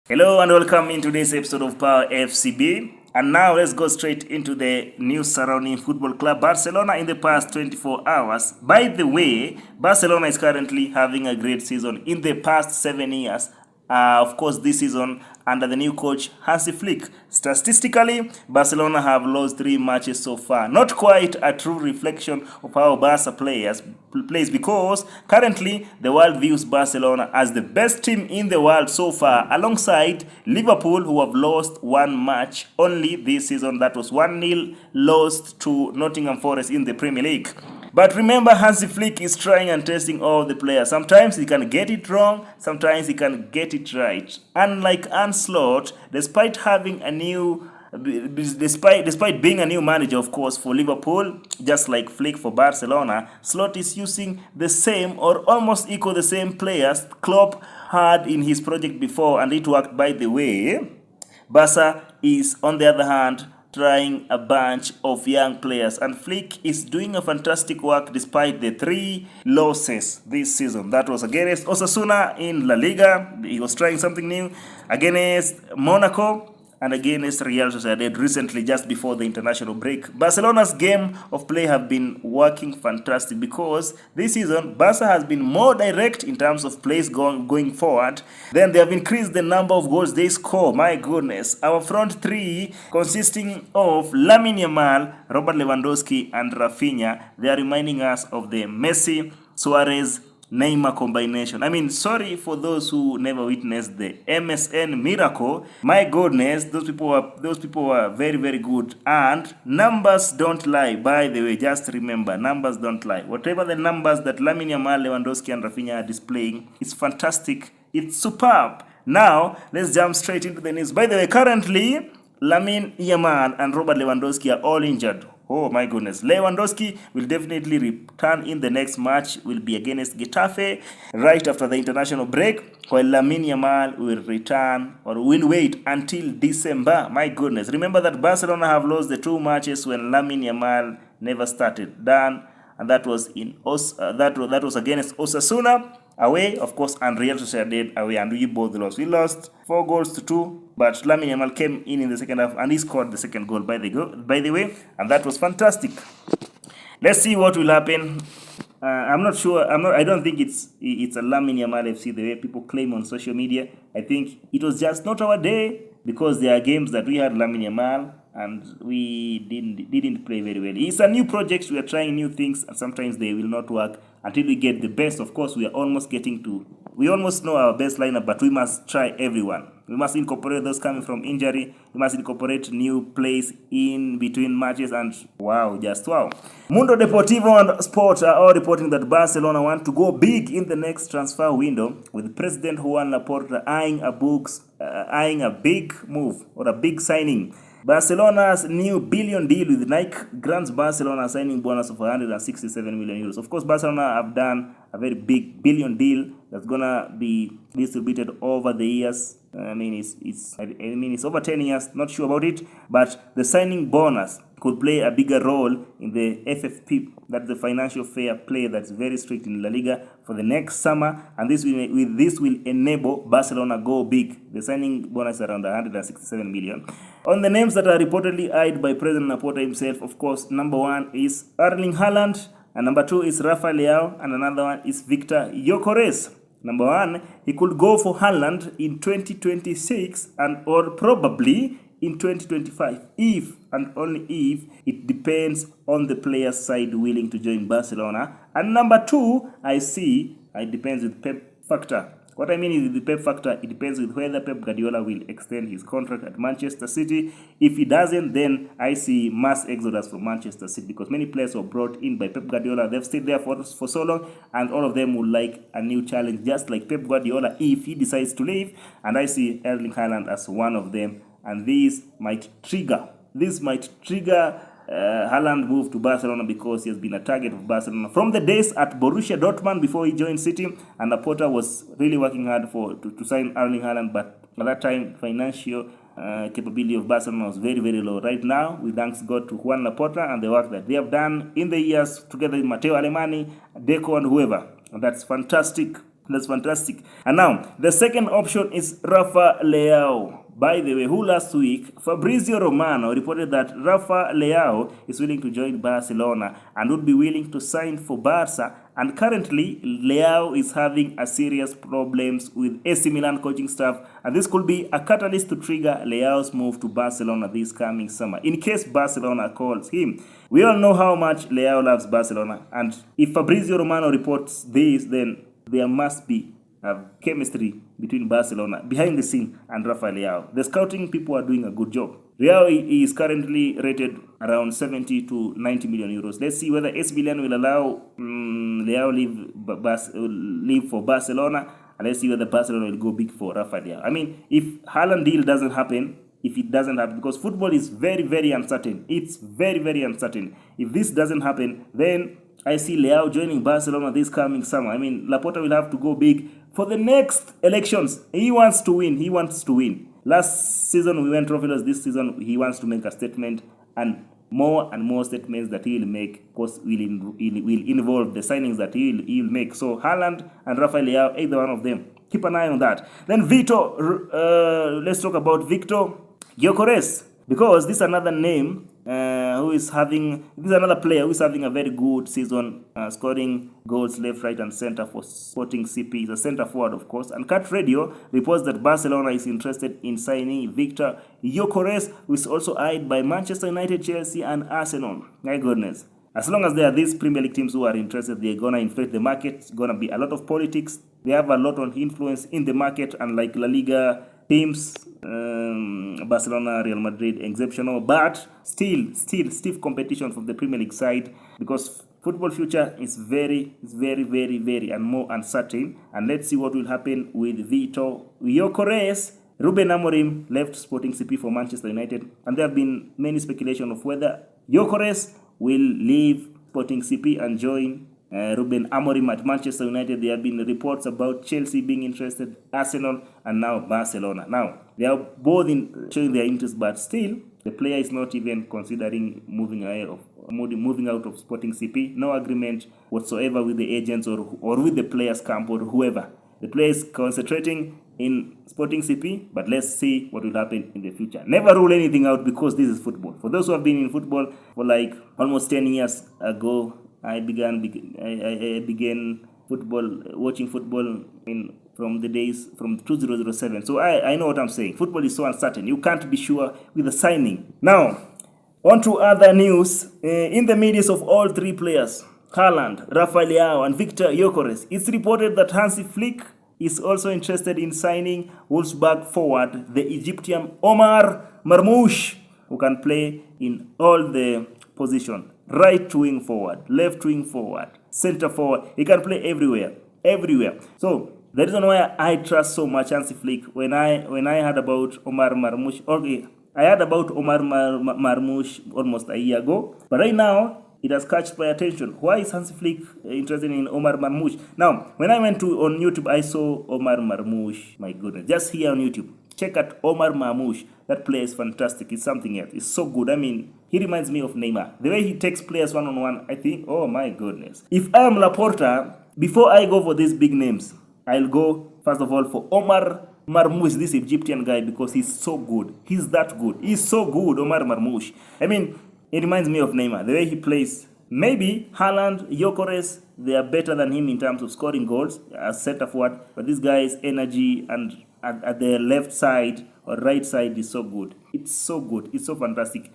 Hello and welcome in today's episode of Power FCB. And now let's go straight into the news surrounding Football Club Barcelona in the past 24 hours. By the way, Barcelona is currently having a great season in the past 7 years. Of course, this season under the new coach Hansi Flick. Statistically, Barcelona have lost 3 matches so far. Not quite a true reflection of how Barca plays because currently the world views Barcelona as the best team in the world so far, alongside Liverpool, who have lost 1 match only this season. That was 1-0 lost to Nottingham Forest in the Premier League. But remember, Hansi Flick is trying and testing all the players. Sometimes he can get it wrong, sometimes he can get it right. Unlike Slot, despite having a new, despite being a new manager, of course, for Liverpool, just like Flick for Barcelona, Slot is using the same or almost equal the same players Klopp had in his project before, and it worked, by the way. Barca is, on the other hand, trying a bunch of young players, and Flick is doing a fantastic work despite the 3 losses this season. That was against Osasuna in La Liga. He was trying something new against Monaco and against Real Sociedad recently, just before the international break. Barcelona's game of play have been working fantastic because this season Barca has been more direct in terms of plays going forward. Then they have increased the number of goals they score. My goodness, our front 3, consisting of Lamine Yamal, Robert Lewandowski and Rafinha, they are reminding us of the Messi, Suarez, Neymar combination. I mean, sorry for those who never witnessed the MSN miracle. My goodness, those people were very, very good. And numbers don't lie. By the way, just remember, numbers don't lie. Whatever the numbers that Lamine Yamal, Lewandowski and Rafinha are displaying, it's fantastic. It's superb. Now, let's jump straight into the news. By the way, currently, Lamine Yamal and Robert Lewandowski are all injured. Oh my goodness. Lewandowski will definitely return in the next match, will be against Getafe right after the international break, while Lamine Yamal will return or will wait until December. My goodness. Remember that Barcelona have lost the 2 matches when Lamine Yamal never started. And that was that was against Osasuna away, of course, and Real Sociedad away, and we both lost. We lost 4-2, but Lamine Yamal came in the second half and he scored the second goal, by the way, and that was fantastic. Let's see what will happen. I'm not sure. I don't think it's a Lamine Yamal FC the way people claim on social media. I think it was just not our day because there are games that we had Lamine Yamal and we didn't play very well. It's a new project. We are trying new things, and sometimes they will not work until we get the best. Of course, we almost know our best lineup, but we must try everyone. We must incorporate those coming from injury. We must incorporate new plays in between matches, and wow, just wow. Mundo Deportivo and Sport are all reporting that Barcelona want to go big in the next transfer window, with President Juan Laporta eyeing a big move or a big signing. Barcelona's new billion deal with Nike grants Barcelona a signing bonus of 167 million euros. Of course, Barcelona have done a very big billion deal that's gonna be distributed over the years. I mean, it's over 10 years. Not sure about it, but the signing bonus could play a bigger role in the FFP, that's the financial fair play that's very strict in La Liga for the next summer, and this will enable Barcelona go big. The signing bonus is around 167 million. On the names that are reportedly eyed by President Laporta himself, of course, number 1 is Erling Haaland, and number 2 is Rafa, and another one is Victor Yores. Number 1, he could go for Haaland in 2026 or probably in 2025, if and only if it depends on the player's side willing to join Barcelona. And number 2, it depends with Pep factor. What I mean is, with the Pep factor, it depends with whether Pep Guardiola will extend his contract at Manchester City. If he doesn't, then I see mass exodus from Manchester City, because many players were brought in by Pep Guardiola. They've stayed there for so long, and all of them would like a new challenge, just like Pep Guardiola if he decides to leave. And I see Erling Haaland as one of them, and this might trigger Haaland move to Barcelona, because he has been a target of Barcelona from the days at Borussia Dortmund before he joined City, and Laporta was really working hard to sign Erling Haaland, but at that time financial capability of Barcelona was very, very low. Right now, we thanks God to Juan Laporta and the work that they have done in the years together with Matteo Alemany, Deco and whoever, and that's fantastic. That's fantastic. And now, the second option is Rafa Leao. By the way, who last week, Fabrizio Romano reported that Rafa Leao is willing to join Barcelona and would be willing to sign for Barca. And currently, Leao is having a serious problems with AC Milan coaching staff. And this could be a catalyst to trigger Leao's move to Barcelona this coming summer, in case Barcelona calls him. We all know how much Leao loves Barcelona. And if Fabrizio Romano reports this, then there must be a chemistry between Barcelona behind the scene and Rafa Leao. The scouting people are doing a good job. Leao is currently rated around 70 to 90 million euros. Let's see whether AC Milan will allow Leao leave for Barcelona, and let's see whether Barcelona will go big for Rafa Leao. I mean, if Haaland deal doesn't happen, because football is very, very uncertain. It's very, very uncertain. If this doesn't happen, then I see Leao joining Barcelona this coming summer. I mean, Laporta will have to go big for the next elections. He wants to win. He wants to win. Last season, we went trophyless. This season, he wants to make a statement, and more statements that he will make, of course, will involve the signings that he will make. So, Haaland and Rafa Leao, either one of them. Keep an eye on that. Then let's talk about Victor Yores, because this is another name this is another player who is having a very good season, scoring goals left, right, and center for Sporting CP. He's a center forward, of course. And Cat Radio reports that Barcelona is interested in signing Victor Yores, who is also eyed by Manchester United, Chelsea, and Arsenal. My goodness. As long as there are these Premier League teams who are interested, they're going to inflate the market. It's going to be a lot of politics. They have a lot of influence in the market, unlike La Liga teams, Barcelona, Real Madrid, exceptional, but still stiff competition from the Premier League side, because football future is very and more uncertain. And let's see what will happen with Victor Yores. Ruben Amorim left Sporting CP for Manchester United, and there have been many speculation of whether Yores will leave Sporting CP and join Ruben Amorim at Manchester United. There have been reports about Chelsea being interested, Arsenal, and now Barcelona. Now, they are both showing their interest, but still, the player is not even considering moving out of Sporting CP. No agreement whatsoever with the agents or with the players' camp or whoever. The player is concentrating in Sporting CP, but let's see what will happen in the future. Never rule anything out, because this is football. For those who have been in football for like almost 10 years ago, I began watching football from 2007. So I know what I'm saying. Football is so uncertain. You can't be sure with the signing. Now, on to other news. In the midst of all three players, Haaland, Rafa Leao, and Victor Yores, it's reported that Hansi Flick is also interested in signing Wolfsburg forward, the Egyptian Omar Marmoush, who can play in all the positions. Right wing forward, left wing forward, center forward. He can play everywhere. So the reason why I trust so much Hansi Flick, when I heard about Omar Marmoush, I heard about Omar Marmoush almost a year ago, but right now it has catched my attention. Why is Hansi Flick interested in Omar Marmoush? Now, when I went on YouTube, I saw Omar Marmoush. My goodness, just here on YouTube, check out Omar Marmoush. That player is fantastic. It's something else. It's so good. I mean, he reminds me of Neymar. The way he takes players one-on-one, I think, oh my goodness. If I am Laporta, before I go for these big names, I'll go, first of all, for Omar Marmoush, this Egyptian guy, because he's so good. He's that good. He's so good, Omar Marmoush. I mean, it reminds me of Neymar. The way he plays. Maybe Haaland, Yores, they are better than him in terms of scoring goals as center forward, but this guy's energy and at the left side or right side is so good. It's so good. It's so fantastic.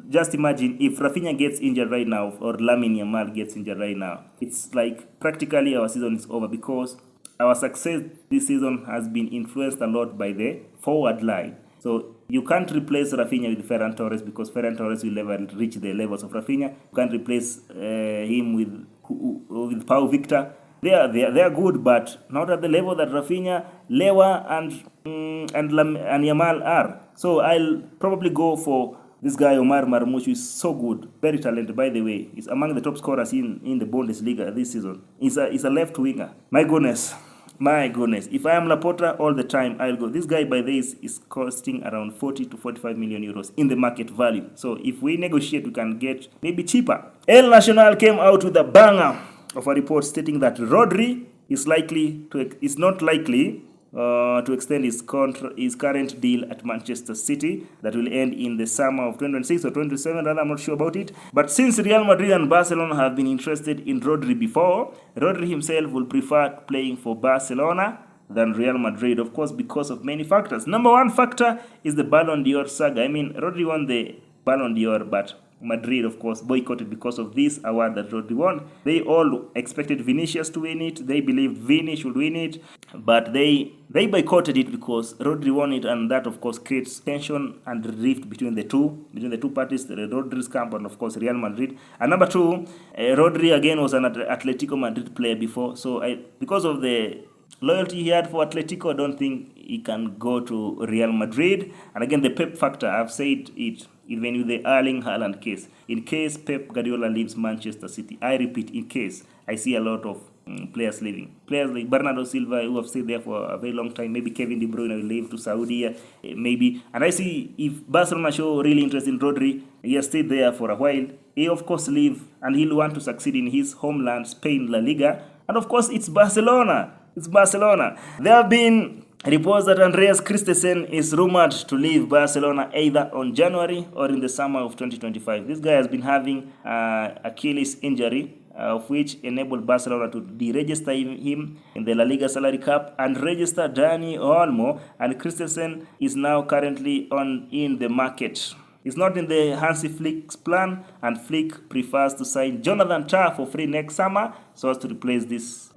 Just imagine if Rafinha gets injured right now or Lamine Yamal gets injured right now. It's like practically our season is over, because our success this season has been influenced a lot by the forward line. So you can't replace Rafinha with Ferran Torres, because Ferran Torres will never reach the levels of Rafinha. You can't replace him with Pau Victor. They are good, but not at the level that Rafinha, Leoa, and Yamal are. So I'll probably go for this guy Omar Marmoush, who is so good, very talented. By the way, he's among the top scorers in the Bundesliga this season. He's a left winger. My goodness. If I am Laporta all the time, I'll go. This guy, by this, is costing around 40 to 45 million euros in the market value. So if we negotiate, we can get maybe cheaper. El Nacional came out with a banger of a report stating that Rodri is not likely to extend his current deal at Manchester City that will end in the summer of 2026 or 2027, rather, I'm not sure about it. But since Real Madrid and Barcelona have been interested in Rodri before, Rodri himself will prefer playing for Barcelona than Real Madrid, of course, because of many factors. Number one factor is the Ballon d'Or saga. I mean, Rodri won the Ballon d'Or, but Madrid, of course, boycotted because of this award that Rodri won. They all expected Vinicius to win it. They believed Vini should win it, but they boycotted it because Rodri won it, and that, of course, creates tension and rift between the two parties, the Rodri's camp and, of course, Real Madrid. And number two, Rodri again was an Atletico Madrid player before, so because of the loyalty he had for Atletico, I don't think he can go to Real Madrid. And again, the Pep factor, I've said it even with the Erling Haaland case. In case Pep Guardiola leaves Manchester City, I repeat, in case, I see a lot of players leaving. Players like Bernardo Silva, who have stayed there for a very long time. Maybe Kevin De Bruyne will leave to Saudi, maybe. And I see if Barcelona show really interest in Rodri, he has stayed there for a while. He, of course, leave, and he'll want to succeed in his homeland, Spain, La Liga. And, of course, it's Barcelona. It's Barcelona. There have been reports that Andreas Christensen is rumored to leave Barcelona either on January or in the summer of 2025. This guy has been having Achilles injury, of which enabled Barcelona to deregister him in the La Liga salary cap and register Dani Olmo, and Christensen is now currently in the market. It's not in the Hansi Flick's plan, and Flick prefers to sign Jonathan Tah for free next summer so as to replace this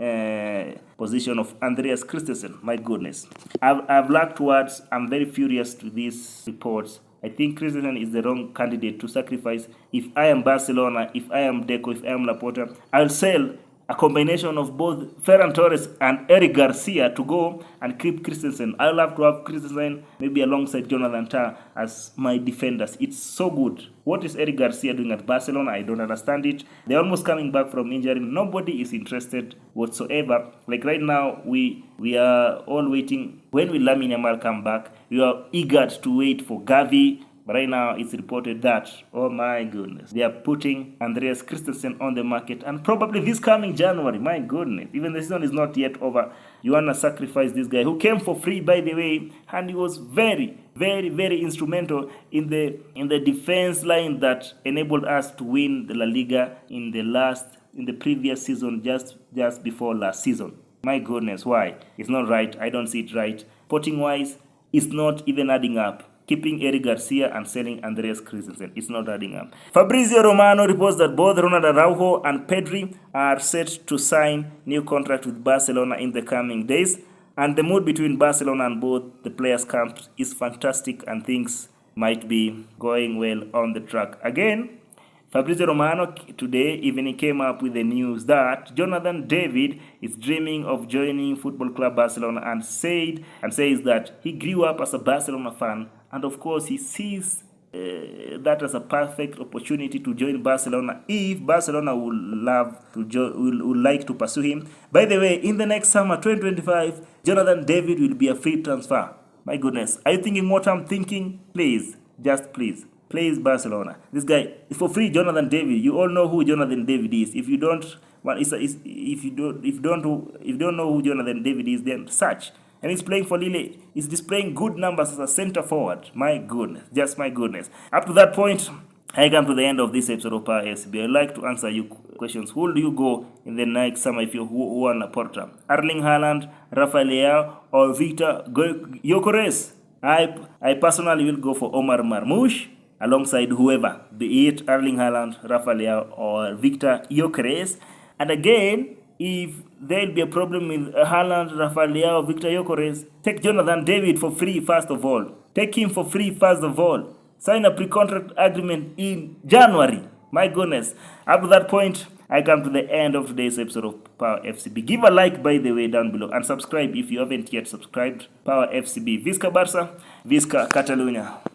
position of Andreas Christensen. My goodness. I've lacked words. I'm very furious to these reports. I think Christensen is the wrong candidate to sacrifice. If I am Barcelona, if I am Deco, if I am Laporta, I'll sell a combination of both Ferran Torres and Eric Garcia to go and keep Christensen. I love to have Christensen maybe alongside Jonathan Tah as my defenders. It's so good. What is Eric Garcia doing at Barcelona? I don't understand it. They're almost coming back from injury. Nobody is interested whatsoever. Like right now, we are all waiting. When will Lamine Yamal come back? We are eager to wait for Gavi. But right now, it's reported that, oh my goodness, they are putting Andreas Christensen on the market, and probably this coming January. My goodness, even the season is not yet over. You want to sacrifice this guy who came for free, by the way, and he was very, very, very instrumental in the defense line that enabled us to win the La Liga in the previous season, just before last season. My goodness, why? It's not right. I don't see it right. Potting wise, it's not even adding up. Keeping Eric Garcia and selling Andreas Christensen. It's not adding up. Fabrizio Romano reports that both Ronald Araujo and Pedri are set to sign new contracts with Barcelona in the coming days. And the mood between Barcelona and both the players' camps is fantastic, and things might be going well on the track. Again, Fabrizio Romano today even came up with the news that Jonathan David is dreaming of joining Football Club Barcelona and says that he grew up as a Barcelona fan, and of course he sees that as a perfect opportunity to join Barcelona if Barcelona would like to pursue him. By the way, in the next summer 2025, Jonathan David will be a free transfer. My goodness, are you thinking what I'm thinking? Please, just please. Plays Barcelona. This guy is for free. Jonathan David. You all know who Jonathan David is. If you don't know who Jonathan David is, then search. And he's playing for Lille. He's displaying good numbers as a center forward. My goodness, just my goodness. Up to that point, I come to the end of this episode of Power SB. I'd like to answer your questions. Who do you go in the next summer if you want a Porter? Erling Haaland, Rafa, Leoa, or Victor Yores? I personally will go for Omar Marmoush, alongside whoever, be it Erling Haaland, Rafa, Leoa, or Victor Yores. And again, if there'll be a problem with Haaland, Rafa, Leoa, or Victor Yores, take Jonathan David for free first of all. Take him for free first of all. Sign a pre-contract agreement in January. My goodness. Up to that point, I come to the end of today's episode of Power FCB. Give a like, by the way, down below, and subscribe if you haven't yet subscribed. Power FCB. Visca Barça, Visca Catalunya.